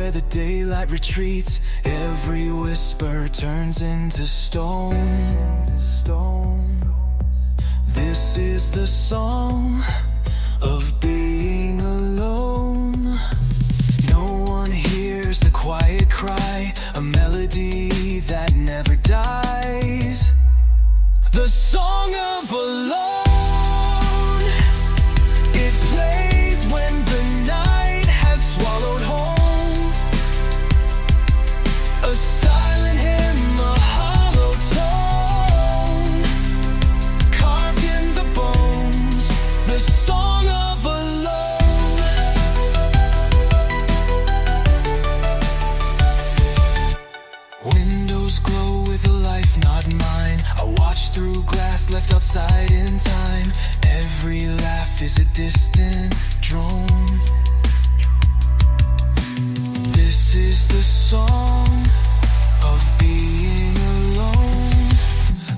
where the daylight retreats. Every whisper turns into stone. This is the song of being alone. No one hears the quiet cry, a melody that never dies. The song of alone. It plays when the night has swallowed home. A silent hymn, a hollow tone, carved in the bones. The song of alone. Windows glow with a life not mine. I watch through glass left outside in time. Every laugh is a distant drone. This is the song of being alone.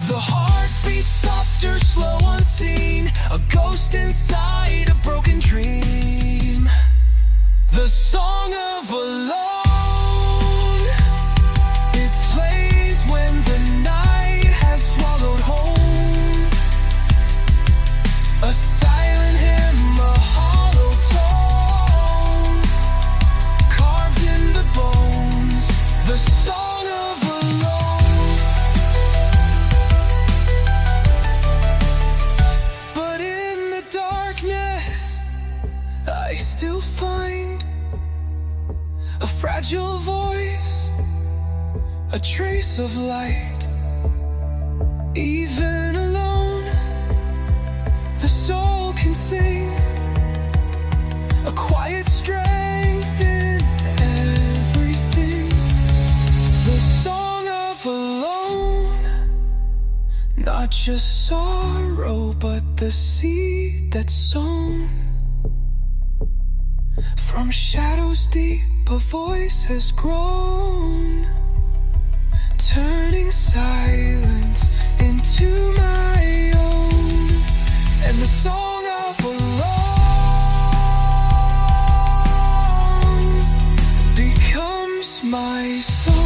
The heart beats softer, slow, unseen. A ghost inside a broken dream. The song of alone. It plays when the night has swallowed home. A silent hymn, a hollow tone, carved in the bones. The song of alone. But in the darkness, I still find a fragile voice, a trace of light. Even alone, the soul can sing a quiet strength in everything. The song of alone, not just sorrow, but the seed that's sown. From shadows deep, a voice has grown, turning silence into my own. And the song of alone becomes my song.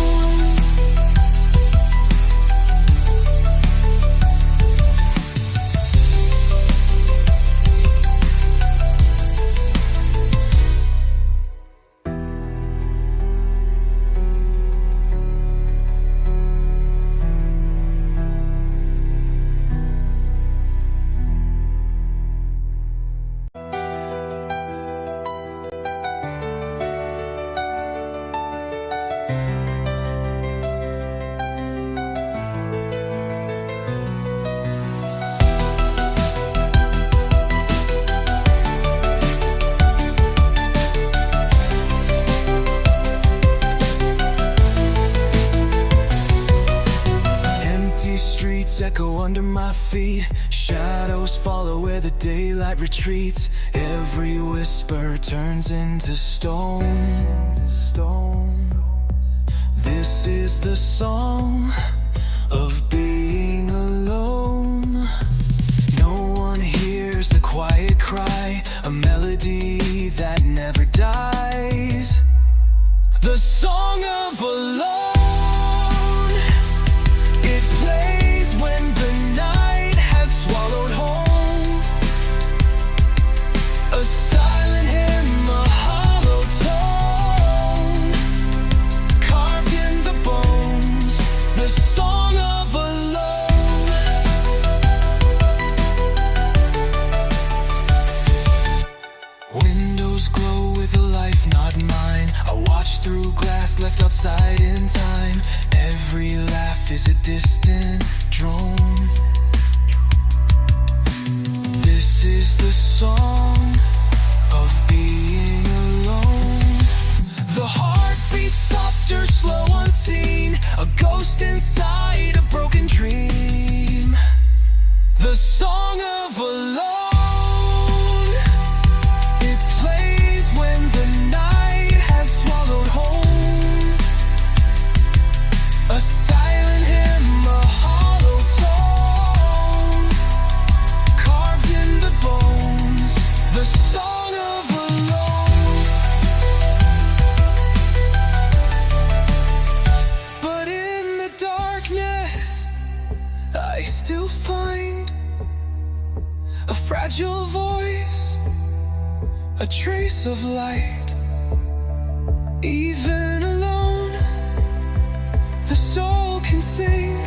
Echo under my feet. Shadows follow where the daylight retreats. Every whisper turns into stone. This is the song of being alone. No one hears the quiet cry, a melody that never dies. The song of alone. It plays when the night has swallowed home. A silent hymn, a hollow tone, carved in the bones. The song of alone. Windows glow with a life not mine. I watch through glass left outside in time. Every laugh is a distant drone. This is the song of being alone. The heart beats softer, slow, unseen. A ghost inside a broken dream. The song of alone. It plays when the night has swallowed home. A silent hymn, a hollow tone, carved in the bones. The song of alone. a trace of light. Even alone, the soul can sing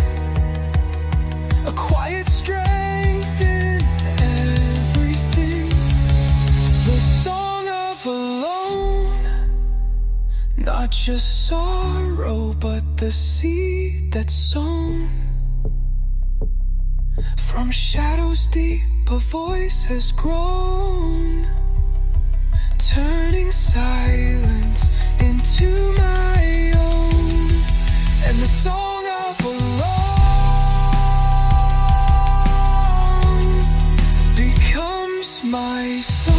a quiet strength in everything. The song of alone, not just sorrow, but the seed that's sown. From shadows deep, a voice has grown, turning silence into my own. And the song of alone becomes my song.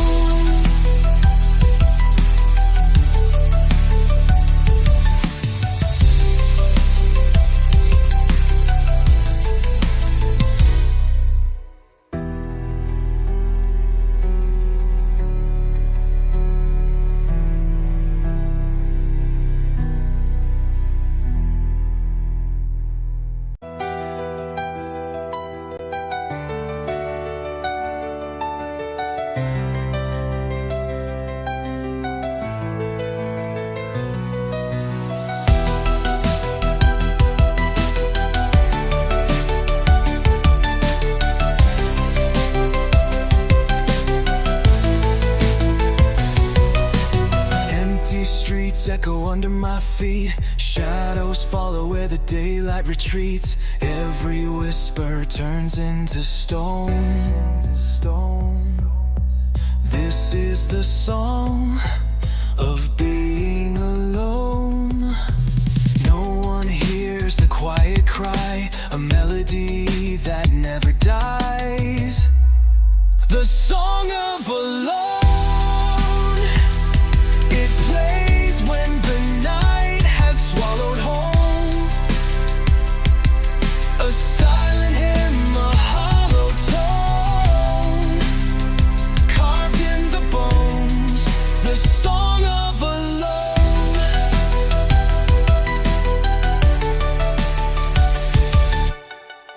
Streets echo under my feet. Shadows follow where the daylight retreats. Every whisper turns into stone. This is the song of being alone. No one hears the quiet cry, a melody that never dies. The song of alone.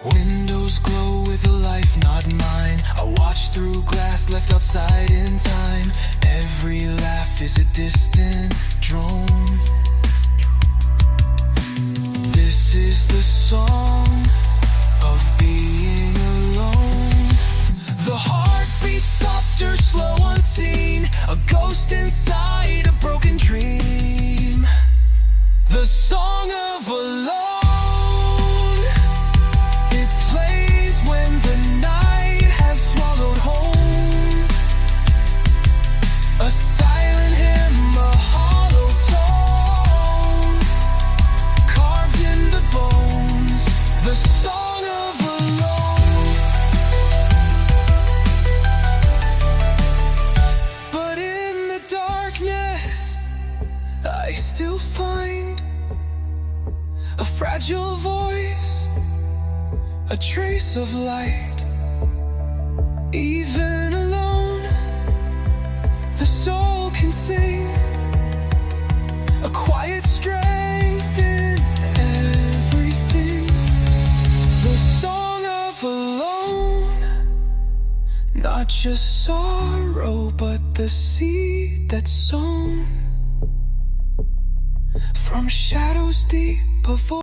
Windows glow with a life not mine. I watch through glass left outside in time. Every laugh is a distant drone. This is the song of being alone. The heart beats softer, slow, unseen. A ghost inside a broken dream. The song of alone. I still find a fragile voice, a trace of light. Even alone, the soul can sing a quiet strength in everything. The song of alone, not just sorrow, but the seed that's sown. From shadows deep, a voice